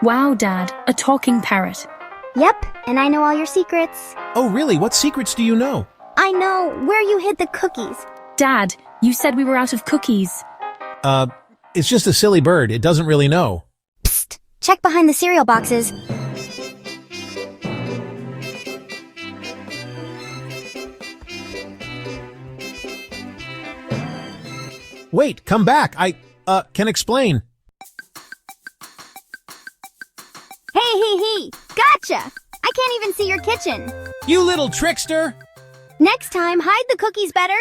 Wow, Dad, a talking parrot. Yep, and I know all your secrets. Oh, really? What secrets do you know? I know where you hid the cookies. Dad, you said we were out of cookies. It's just a silly bird. It doesn't really know. Psst, check behind the cereal boxes. Wait, come back. I can explain. Hey, gotcha! I can't even see your kitchen. You little trickster! Next time, hide the cookies better.